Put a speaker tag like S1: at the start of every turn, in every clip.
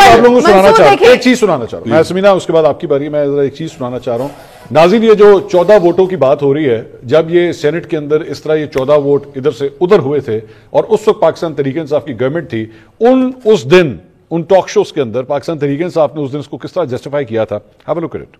S1: आप लोगों को सुनाना चाह रहा हूँ, एक चीज सुनाना चाह रहा हूँ मैं समीना, उसके बाद आपकी बारी। मैं एक चीज सुनाना चाह रहा हूँ नाज़रीन, ये जो 14 वोटों की बात हो रही है, जब ये सेनेट के अंदर इस तरह ये 14 वोट इधर से उधर हुए थे और उस वक्त पाकिस्तान तहरीक इंसाफ की गवर्नमेंट थी, उस दिन उन टॉक शोज के अंदर पाकिस्तान तहरीक इंसाफ ने उस दिन इसको किस तरह जस्टिफाई किया था। Have a look at it.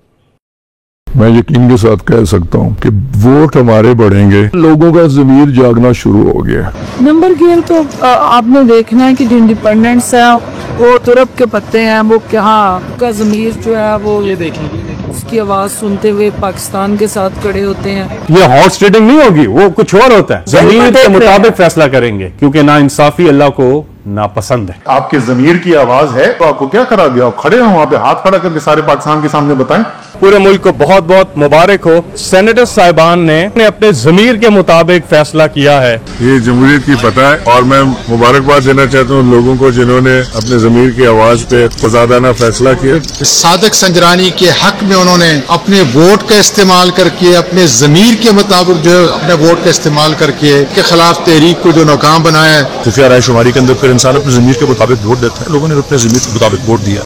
S2: मैं यकीन के साथ कह सकता हूँ कि वोट हमारे बढ़ेंगे, लोगों का ज़मीर जागना शुरू हो गया।
S3: नंबर गेम तो आपने देखना है कि जो इंडिपेंडेंट्स है वो तुरप के पत्ते हैं, वो क्या का ज़मीर जो है वो ये देखेंगे, उसकी आवाज सुनते हुए पाकिस्तान के साथ खड़े होते हैं।
S4: ये हॉर्स ट्रेडिंग नहीं होगी, वो कुछ और होता है। ज़मीर के मुताबिक फैसला करेंगे, क्योंकि ना इंसाफी अल्लाह को नापसंद है।
S5: आपके ज़मीर की आवाज है तो आपको क्या करा दिया? खड़े हो वहां पे, हाथ खड़ा करके सारे पाकिस्तान के सामने बताएं।
S4: पूरे मुल्क को बहुत बहुत मुबारक हो, सेनेटर साहिबान ने अपने ज़मीर के मुताबिक फैसला किया है।
S2: ये जमहूरियत की फतह है और मैं मुबारकबाद देना चाहता हूँ लोगों को जिन्होंने अपने ज़मीर की आवाज पे खुदादाना फैसला किया।
S6: सादिक संजरानी के हक में उन्होंने अपने वोट का इस्तेमाल करके, अपने ज़मीर के मुताबिक जो अपने वोट का इस्तेमाल करके के खिलाफ तहरीक को जो नाकाम बनाया है।
S2: खुफिया रायशुमारी के अंदर फिर इंसान अपने ज़मीर के मुताबिक वोट देता है, लोगों ने अपने ज़मीर के मुताबिक वोट दिया।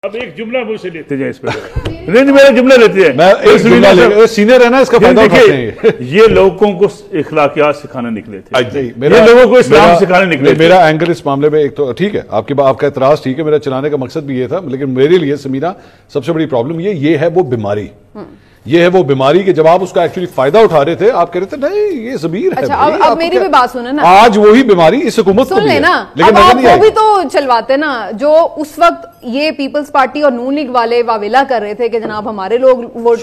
S7: अब एक जुमला मुझसे लेते जाए इस पर रेंज मेरा जुमला लेते हैं।
S1: मैं एक जुमला ले, सीनियर है ना, इसका फायदा उठाते हैं।
S7: ये लोगों को इखलाकियात सिखाने निकले थे,
S1: ये
S7: लोगों को इस्लाम सिखाने निकले।
S1: मेरा एंगल इस मामले में, एक तो ठीक है आपका एतराज ठीक है, मेरा चलाने का मकसद भी ये था, लेकिन मेरे लिए समीना सबसे बड़ी प्रॉब्लम ये है वो बीमारी, ये है वो बीमारी कि जब आप उसका एक्चुअली फायदा उठा रहे थे, आप कह रहे थे नहीं ये ज़मीर है।
S8: अच्छा, अब मेरी भी बात सुनो ना,
S1: आज वही बीमारी इस हुकूमत को
S8: सुन लेना,
S1: लेकिन
S8: अब आप वो भी तो चलवाते ना, जो उस वक्त ये पीपल्स पार्टी और नून लीग वाले वावेला कर रहे थे कि जनाब हमारे लोग वोट,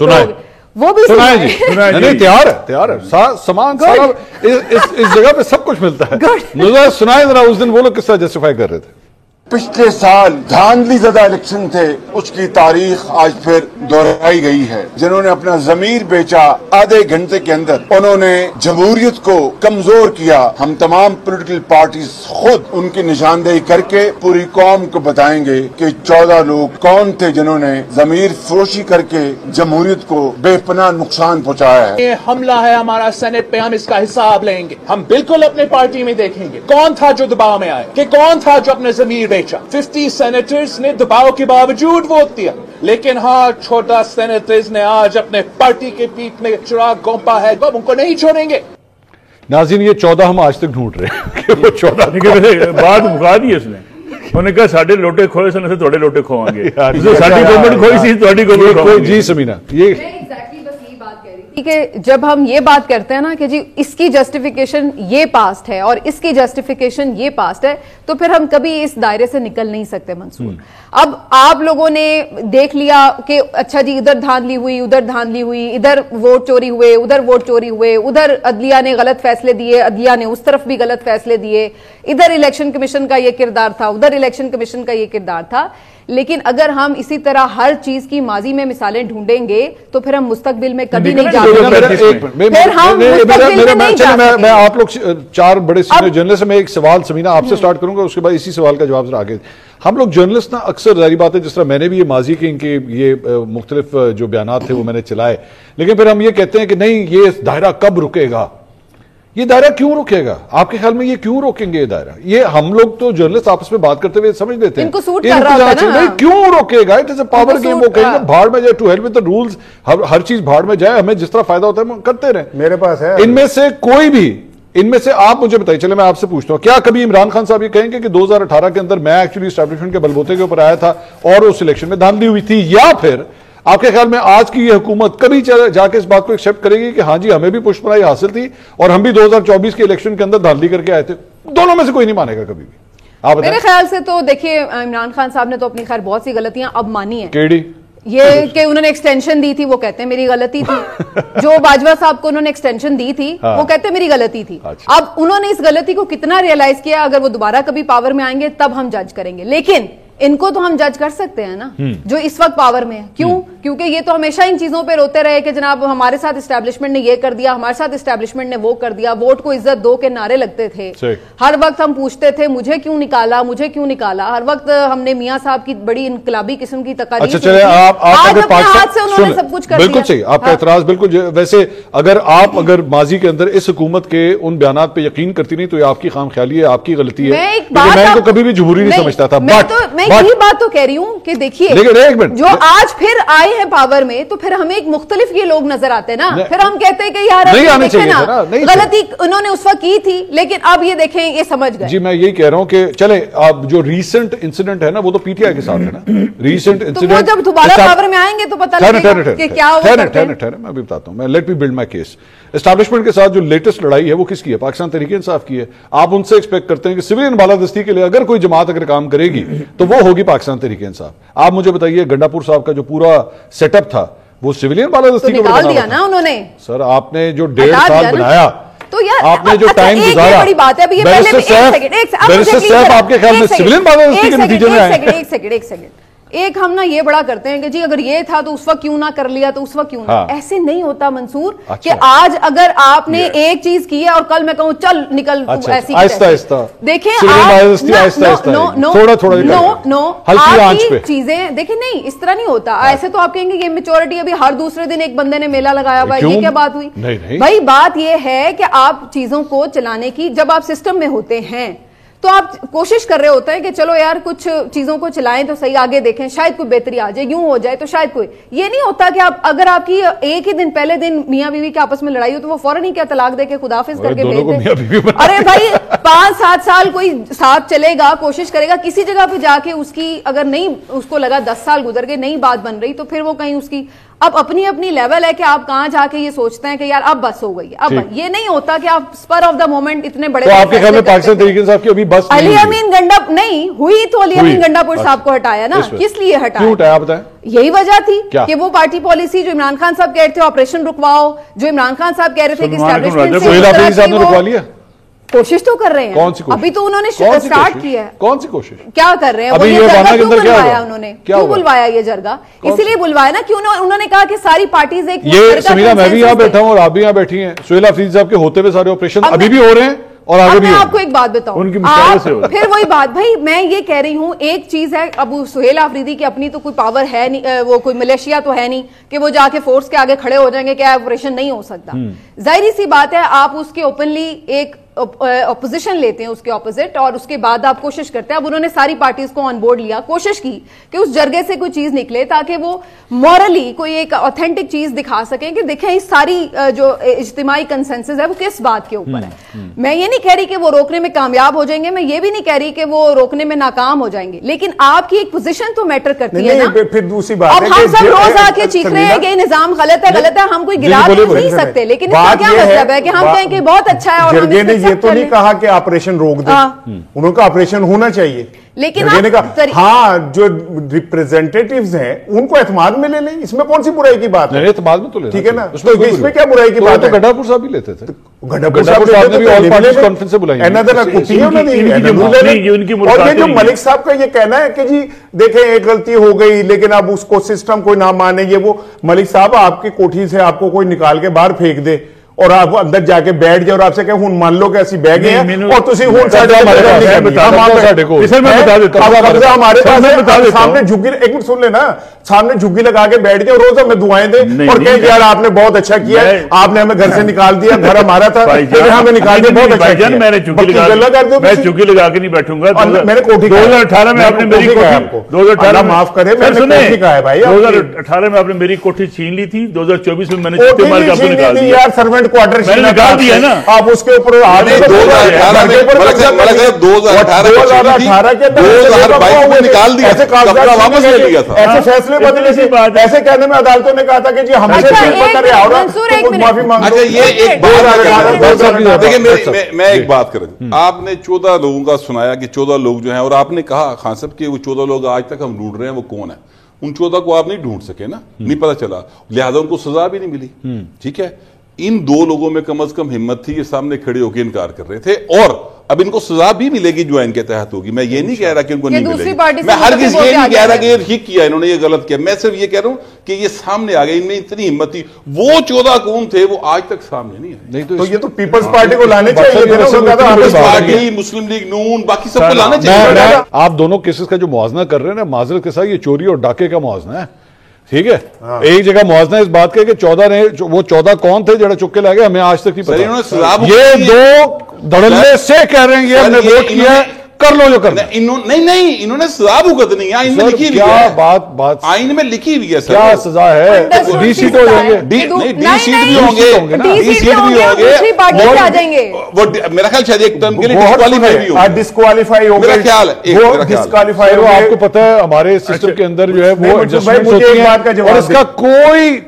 S8: वो भी
S1: सुनाए जी, नहीं तैयार है सामान सारा इस जगह पे सब कुछ मिलता है। सुनाए जरा उस दिन वो लोग किस तरह जस्टिफाई कर रहे थे।
S9: पिछले साल धांधली ज़दा इलेक्शन थे, उसकी तारीख आज फिर दोहराई गई है। जिन्होंने अपना ज़मीर बेचा, आधे घंटे के अंदर उन्होंने जमहूरियत को कमजोर किया। हम तमाम पॉलिटिकल पार्टीज खुद उनकी निशानदेही करके पूरी कौम को बताएंगे कि 14 लोग कौन थे जिन्होंने ज़मीर फरोशी करके जमहूरियत को बेपनाह नुकसान पहुँचाया है।
S10: ये हमला है हमारा सेनेट पे, हम इसका हिसाब लेंगे। हम बिल्कुल अपने पार्टी में देखेंगे कौन था जो दबाव में आए, कि कौन था जो अपने ज़मीर 50 सेनेटर्स ने दबाव के बावजूद वोट दिया, लेकिन हाँ छोटा सेनेटर्स ने आज अपने पार्टी के पीठ में चिराग गोंपा है, अब उनको नहीं छोड़ेंगे।
S1: नाज़रीन ये 14 हम आज तक ढूंढ रहे हैं कि वो 14
S7: बात मुका दी उसने, उन्होंने कहा साढ़े लोटे खोए से थोड़े लोटे खोएंगे, साड़ी गवर्नमेंट खोई सी थोड़ी गवर्नमेंट।
S1: जी समीना, ये
S8: कि जब हम ये बात करते हैं ना कि जी इसकी जस्टिफिकेशन ये पास्ट है और इसकी जस्टिफिकेशन ये पास्ट है, तो फिर हम कभी इस दायरे से निकल नहीं सकते मंसूर। अब आप लोगों ने देख लिया कि अच्छा जी इधर धांधली हुई, उधर धांधली हुई, इधर वोट चोरी हुए, उधर वोट चोरी हुए, उधर अदलिया ने गलत फैसले दिए, अदलिया ने उस तरफ भी गलत फैसले दिए, इधर इलेक्शन कमीशन का ये किरदार था, उधर इलेक्शन कमीशन का ये किरदार था। लेकिन अगर हम इसी तरह हर चीज की माजी में मिसालें ढूंढेंगे तो फिर हम मुस्तकबिल में कभी नहीं जा सकते।
S1: मैं आप लोग 4 बड़े सीनियर जर्नलिस्ट, मैं एक सवाल समीना आपसे स्टार्ट करूंगा, उसके बाद इसी सवाल का जवाब जरा आगे। हम लोग जर्नलिस्ट ना अक्सर जारी बात है, जिस तरह मैंने भी ये माजी के इनके ये मुख्तलिफ जो बयानात थे वो मैंने चलाए, लेकिन फिर हम ये कहते हैं कि नहीं ये दायरा कब रुकेगा, ये दायरा क्यों रुकेगा? आपके ख्याल में ये क्यों रोकेंगे ये दायरा? ये हम लोग तो जर्नलिस्ट आपस में बात करते हुए समझ लेते हैं
S8: इनको सूट कर रहा होता है ना,
S1: क्यों रोकेगा? It is a power game. वो कहेंगे भाड़ में जाए, to hell with the rules, हर चीज भाड़ में जाए, हमें जिस तरह फायदा होता है हम करते रहे।
S5: मेरे पास है
S1: इनमें से कोई भी, इनमें से आप मुझे बताइए, चले मैं आपसे पूछता हूं, क्या कभी इमरान खान साहब ये कहेंगे कि 2018 के अंदर मैं एक्चुअली एस्टैब्लिशमेंट के बलबूते के ऊपर आया था और उस इलेक्शन में धांधली हुई थी? या फिर आपके ख्याल में आज की ये हुकूमत कभी जाके इस बात को एक्सेप्ट करेगी कि हाँ जी हमें भी पुष्पराई हासिल थी और हम भी 2024 के इलेक्शन के अंदर धांधली करके आए थे? दोनों में से कोई नहीं मानेगा कभी भी। आप बताएं।
S8: मेरे ख्याल से तो देखिए इमरान खान साहब ने तो अपनी खैर बहुत सी गलतियां अब मानी है।
S1: केडी
S8: ये कि उन्होंने एक्सटेंशन दी थी, वो कहते हैं मेरी गलती थी। जो बाजवा साहब को उन्होंने एक्सटेंशन दी थी, वो कहते हैं मेरी गलती थी। अब उन्होंने इस गलती को कितना रियलाइज किया, अगर वो दोबारा कभी पावर में आएंगे तब हम जज करेंगे। लेकिन इनको तो हम जज कर सकते हैं ना, जो इस वक्त पावर में है। क्यों? क्योंकि ये तो हमेशा इन चीजों पे रोते रहे कि जनाब हमारे साथ एस्टैब्लिशमेंट ने ये कर दिया, हमारे साथ एस्टैब्लिशमेंट ने वो कर दिया, वोट को इज्जत दो के नारे लगते थे। हर वक्त हम पूछते थे मुझे क्यों निकाला, मुझे क्यों निकाला। हर वक्त हमने मियां साहब की बड़ी इनकलाबी किस्म की तकारीर।
S1: अच्छा चले आप
S8: हाथ से उन्होंने सब कुछ कर दिया।
S1: बिल्कुल सही, आपका एतराज बिल्कुल। वैसे अगर माजी के अंदर इस हुकूमत के उन बयानात पे यकीन करती नहीं तो ये आपकी खामख्याली है, आपकी गलती है। मैं इनको कभी भी जमहूरी नहीं समझता था। बट
S8: यही बात तो कह रही हूँ कि देखिए, जो आज फिर आए हैं पावर में, तो फिर हमें एक मुख्तलिफ ये लोग नजर आते हैं ना, फिर हम कहते हैं कि यार देखें ना, गलती उन्होंने उस वक्त की थी, लेकिन अब ये देखें, ये समझ गए।
S1: जी मैं यही कह रहा हूं कि चले, अब जो रीसेंट इंसिडेंट है ना, वो तो पीटीआई के साथ है ना, रीसेंट इंसिडेंट।
S8: तो जब दोबारा पावर में आएंगे तो पता लगेगा कि क्या हुआ।
S1: ठहरे, मैं भी बताता हूं, मैं let me build my case. Establishment के साथ जो लेटेस्ट लड़ाई है वो किसकी है? पाकिस्तान तहरीक इंसाफ की है। आप उनसे एक्सपेक्ट करते हैं कि सिविलियन बालादस्ती के लिए अगर कोई जमात अगर काम करेगी तो वो होगी पाकिस्तान तहरीक इंसाफ। आप मुझे बताइए, गंडापुर साहब का जो पूरा सेटअप था वो सिविलियन बालादस्ती
S8: को निकाल दिया ना उन्होंने।
S1: सर आपने जो 1.5 साल बनाया,
S8: तो यार
S1: आपने जो टाइम गुजारा,
S8: बड़ी बात है। अभी ये पहले
S1: बैरिस्टर साहब आपके ख्याल में सिविलियन बालादस्ती के नतीजे में आए?
S8: एक सेकंड, एक हम ना ये बड़ा करते हैं कि जी अगर ये था तो उस वक्त क्यों ना कर लिया, तो उस वक्त क्यों ना। ऐसे नहीं होता मंसूर। अच्छा। कि आज अगर आपने एक चीज की है और कल मैं कहूं चल निकल,
S1: अच्छा,
S8: ऐसी
S1: आहिस्ता
S8: देखिए
S1: थोड़ा
S8: चीजें देखिए, नहीं इस तरह नहीं होता। ऐसे तो आप कहेंगे ये मेच्योरिटी, अभी हर दूसरे दिन एक बंदे ने मेला लगाया हुआ है, ये क्या बात हुई? भाई बात ये है कि आप चीजों को चलाने की, जब आप सिस्टम में होते हैं तो आप कोशिश कर रहे होते हैं कि चलो यार कुछ चीजों को चलाएं तो सही, आगे देखें शायद कोई बेहतरी आ जाए, यूं हो जाए तो शायद कोई। ये नहीं होता कि आप अगर आपकी एक ही दिन पहले दिन मियां बीवी के आपस में लड़ाई हो तो वो फौरन ही क्या तलाक देके खुदाफिज करके भेज दे। अरे भाई 5-7 साल कोई साथ चलेगा, कोशिश करेगा, किसी जगह पे जाके उसकी अगर नहीं, उसको लगा 10 साल गुजर गए, नई बात बन रही, तो फिर वो कहीं उसकी अब अपनी अपनी लेवल है कि आप कहां जाके ये सोचते हैं कि यार अब बस हो गई है। अब ये नहीं होता कि आप स्पर ऑफ द मोमेंट इतने बड़े।
S1: तो आपके ख्याल में पाकिस्तान तहरीक इंसाफ की अभी बस
S8: अली अमीन गंडा नहीं हुई, तो अली अमीन गंडापुर साहब को हटाया ना, किस लिए हटाया?
S1: क्यों हटाया बताएं?
S8: यही वजह थी कि वो पार्टी पॉलिसी जो इमरान खान साहब कह रहे थे ऑपरेशन रुकवाओ, जो इमरान खान साहब कह रहे थे कि एस्टैब्लिशमेंट से
S1: रुकवा लिया,
S8: कोशिश तो कर रहे हैं।
S1: कौन सी कोशिश?
S8: अभी तो उन्होंने स्टार्ट किया है।
S1: कौन सी कोशिश?
S8: क्या कर रहे हैं?
S1: अभी ये जरगा क्यों बुलवाया
S8: उन्होंने? क्यों बुलवाया ये जरगा? इसीलिए बुलवाया ना कि उन्होंने कहा कि सारी पार्टीज एक,
S1: ये समीरा मैं भी यहाँ बैठा हूँ और आप भी यहाँ बैठी हैं, सुहेल अफरीदी साहब के होते हुए सारे ऑपरेशन अभी भी हो रहे हैं और आगे भी।
S8: मैं आपको एक बात बताऊं,
S1: उनकी
S8: फिर वही बात, भाई मैं ये कह रही हूं, एक चीज है, अब सुहेल अफरीदी की अपनी तो कोई पावर है नहीं, वो कोई मलेशिया तो है नहीं कि वो जाके फोर्स के आगे खड़े हो जाएंगे, क्या ऑपरेशन नहीं हो सकता। जाहिर सी बात है, आप उसके ओपनली एक ऑपोजिशन लेते हैं उसके ऑपोजिट, और उसके बाद आप कोशिश करते हैं। अब उन्होंने सारी पार्टीज को ऑन बोर्ड लिया, कोशिश की कि उस जरगे से कोई चीज निकले ताकि वो मॉरली कोई एक ऑथेंटिक चीज दिखा सकें कि देखें इस सारी जो इज्तिमाई कंसेंसस है वो किस बात के ऊपर है। मैं ये नहीं कह रही कि वो रोकने में कामयाब हो जाएंगे, मैं ये भी नहीं कह रही कि वो रोकने में नाकाम हो जाएंगे, लेकिन आपकी एक पोजीशन तो मैटर करती है ना।
S11: फिर दूसरी बात
S8: अब हम सब रोज आके चीख रहे हैं कि निजाम गलत है, हम कोई गिरा नहीं सकते, लेकिन इसका क्या मतलब है कि हम कहें कि बहुत अच्छा है और
S11: ये तो नहीं कहा कि ऑपरेशन रोक दे, उन्होंने कहा ऑपरेशन होना चाहिए,
S8: लेकिन
S11: हाँ जो रिप्रेजेंटेटिव्स हैं उनको एतमाद में ले लें, इसमें कौन सी बुराई की बात है?
S1: एतमाद में तो ले,
S11: ठीक है ना, तो इसमें क्या बुराई की बात है?
S1: गंडापुर साहब भी लेते थे,
S11: गंडापुर साहब ने भी ऑल पार्टीज कॉन्फ्रेंस से बुलाई, और ये जो मलिक साहब का ये कहना है कि जी देखें एक गलती हो गई लेकिन अब उसको सिस्टम कोई ना मानेंगे, वो मलिक साहब आपकी कोठी से आपको कोई निकाल के बाहर फेंक दे और आप अंदर जाके बैठ जाए और आपसे कहे हुन मान लो कि ऐसी बैग है और तुसी हुन हमारे पास सामने झुग्गी, एक मिनट सुन लेना, सामने झुग्गी लगा के बैठ जाए, रोज हमें दुआएं दे और कहे यार आपने बहुत अच्छा किया, आपने हमें घर से निकाल दिया, घर हमारा था लेकिन हमें निकाल दिया, बहुत अच्छा किया।
S7: मैंने झुग्गी लगा के नहीं बैठूंगा।
S11: मैंने कोठी
S7: 2018 में आपने मेरी कोठी
S11: 2018 माफ करे, मैंने कोठी कहा है भाई,
S7: 2018 में आपने मेरी कोठी छीन ली थी, 2024 में मैंने निकाल दी
S11: यार, सर्वेंट क्वार्टर
S7: निकाल दिया ना
S11: आप, उसके ऊपर
S2: 2018 में निकाल दिया, वापस ले लिया था।
S11: ऐसे फैसले बदले से ऐसे कहने में अदालतों ने कहा था कि जी हमसे माफी मांगो।
S2: अच्छा ये एक बात, देखिए मैं एक बात करूं, आपने 14 लोगों का सुनाया कि 14 लोग जो हैं, और आपने कहा खान साहब कि वो 14 लोग आज तक हम ढूंढ रहे हैं, वो कौन है? उन 14 को आप नहीं ढूंढ सके ना, नहीं पता चला, लिहाजा उनको सजा भी नहीं मिली। ठीक है, इन 2 लोगों में कम से कम हिम्मत थी, ये सामने खड़े होकर इनकार कर रहे थे, और अब इनको सजा भी मिलेगी जो इनके तहत होगी। मैं ये नहीं कह रहा कि उनको नहीं मिलेगी, मैं हर किसी ये नहीं कह रहा कि ये ठीक किया इन्होंने, ये गलत किया, मैं सिर्फ ये कह रहा हूं कि ये सामने आ गए, इनमें इतनी हिम्मत थी। वो 14 कौन थे वो आज तक सामने नहीं आए।
S11: तो ये तो पीपल्स पार्टी को लाने चाहिए,
S2: पार्टी, मुस्लिम लीग नून, बाकी सबको लाने चाहिए।
S1: आप दोनों केसेस का जो मुआवजा कर रहे हैं ना, माजरत के साथ ये चोरी और डाके का मुआवजा है, ठीक है। एक जगह मुआवजा इस बात का कि 14 ने, वो 14 कौन थे जरा चुक्के लाए गए, हमें आज तक नहीं पता। ये 2 धड़ल्ले से कह रहे हैं ये हमने वोट किया, कर लो जो करना।
S2: नहीं इन्होंने सजा भुगतनी है, आइन में लिखी हुई है।
S1: बात
S2: आइन में लिखी हुई है सर,
S1: क्या सजा है? 20 सीट हो जाएंगे,
S2: 20 सीट भी होंगे, 20 सीट भी होंगे, वो मेरा ख्याल शायद एक टर्म के लिए डिस्क्वालीफाई भी होंगे,
S11: डिस्क्वालीफाई हो
S2: मेरा ख्याल है
S11: डिस्क्वालीफाई।
S1: आपको पता है हमारे सिस्टम के अंदर जो है वो एडजस्टमेंट होती है और इसका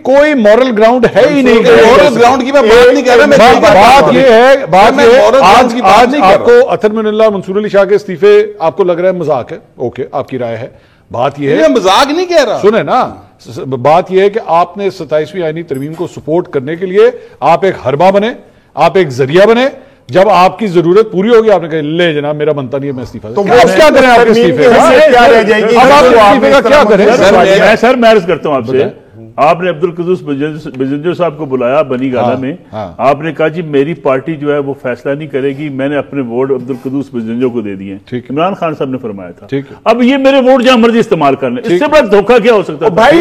S1: कोई मॉरल ग्राउंड है ही नहीं।
S2: मॉरल ग्राउंड की मैं बात नहीं कर रहा,
S1: बात ये है आज आपको अतर मिनल्ला मंसूर अली शाह के इस्तीफे आपको लग रहा है मजाक है, ओके आपकी राय है। बात ये है,
S2: मजाक नहीं कह रहा,
S1: सुने ना, बात यह है कि आपने 27वीं आईनी तरमीम को सपोर्ट करने के लिए आप एक हरबा बने, आप एक जरिया बने। जब आपकी जरूरत पूरी होगी आपने कहा ले जनाब मेरा बनता नहीं है, मैं इस्तीफा, तो वो क्या करें आपके इस्तीफे
S11: क्या रह जाएगी?
S1: अब आप इस्तीफे का क्या करें?
S7: सर मैं अर्ज करता हूं आपसे, आपने अब्दुल कुद्दूस बिजंजर साहब को बुलाया बनी गाला में, आपने कहा जी मेरी पार्टी जो है वो फैसला नहीं करेगी, मैंने अपने वोट अब्दुल कुद्दूस बिजंजर को दे दिए। इमरान खान साहब ने फरमाया था अब ये मेरे वोट जहां मर्जी इस्तेमाल कर लें, इससे बड़ा धोखा क्या हो सकता है
S11: भाई?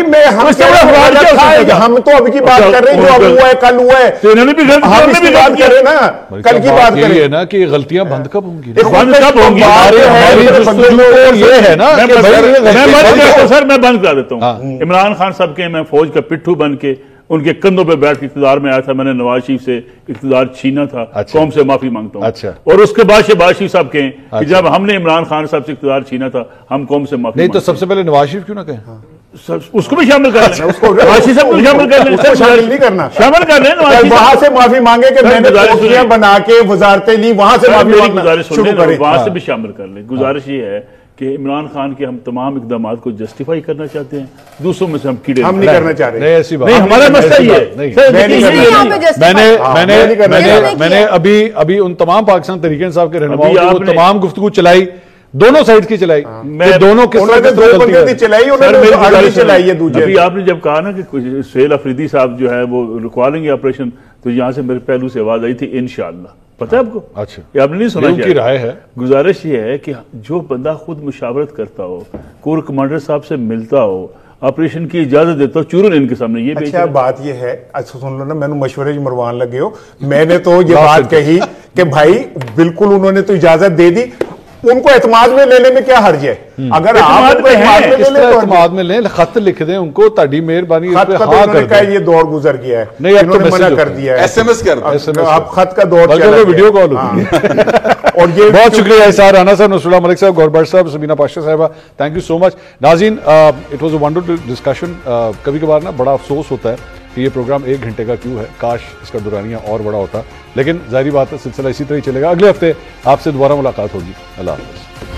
S11: हम तो अभी की बात कर रहे हैं, जो अब हुआ है कल हुआ है,
S7: इन्होंने भी बात
S11: करें ना, कल की बात करें
S1: ना कि गलतियां बंद कब होंगी,
S7: बंद कब होंगी?
S1: ये है ना,
S7: सर मैं बंद करा देता हूँ। इमरान खान साहब के मैं फौज का पिट्ठू बन के उनके कंधों पे बैठ के इख्तिदार में आया था, मैंने नवाज शरीफ से इख्तिदार छीना था, कौम से माफी मांगता हूं।
S1: अच्छा।
S7: और उसके बाद शहबाज शरीफ साहब कहें कि जब हमने इमरान खान साहब से इख्तिदार छीना था हम कौम से माफी
S1: नहीं, तो सबसे पहले नवाज शरीफ क्यों ना कहें?
S7: उसको भी शामिल कर लें, नवाज शरीफ साहब को शामिल कर लें,
S11: शामिल नहीं करना,
S7: शामिल कर लें,
S11: वहां से माफी मांगे कि मैंने कोठियां बना के वजारतें ली, वहां से माफी
S7: गुजारिश शुरू करें, वहां से भी शामिल कर लें। गुजारिश ये है कि इमरान खान के हम तमाम इकदाम को जस्टिफाई करना चाहते हैं, दूसरों में से हम कीड़े
S11: हम नहीं करना चाह रहे।
S1: नहीं ऐसी बात
S7: नहीं, हमारा मसला ये
S1: मैंने अभी उन तमाम पाकिस्तान तहरीक साहब के रहनुमाओं की वो तमाम गुफ्तगू चलाई, दोनों साइड की चलाई, दोनों
S11: चलाई है दूसरे।
S7: अभी आपने जब कहा ना कि सुहेल अफरीदी साहब जो है वो रुकवा लेंगे ऑपरेशन, तो यहां से मेरे पहलू से आवाज आई थी इंशाअल्लाह, पता है आपको?
S1: अच्छा,
S7: ये आपने नहीं सुना?
S1: उनकी राय है।
S7: गुजारिश ये है कि जो बंदा खुद मुशावरत करता हो, कोर कमांडर साहब से मिलता हो, ऑपरेशन की इजाजत देता हो, चूरन इनके सामने ये
S11: अच्छा बात ये है। अच्छा सुन लो ना, मैंने मशवरे मरवान लगे हो, मैंने तो ये बात कही कि भाई बिल्कुल उन्होंने तो इजाजत दे दी, उनको एतमाद में लेने में क्या हर्ज है? अगर आप
S1: एतमाद में लें, खत लिख दें उनको, ताड़ी मेहरबानी
S11: ये दौर गुजर गया है,
S1: नहीं
S11: इन्होंने मना कर दिया है,
S2: SMS कर
S11: आप खत का दौर
S1: वीडियो कॉल और ये बहुत शुक्रिया इसार राना साहब, नसरुल्लाह मलिक साहब, गौरबट साहब, सबीना पाशा साहिबा, थैंक यू सो मच। नाज़रीन, it was a wonderful discussion. कभी कभार ना बड़ा अफसोस होता है कि ये प्रोग्राम 1 घंटे का क्यों है, काश इसका दुरानिया और बड़ा होता, लेकिन जाहिर बात है सिलसिला इसी तरह ही चलेगा। अगले हफ्ते आपसे दोबारा मुलाकात होगी। अल्लाह हाफ़िज़।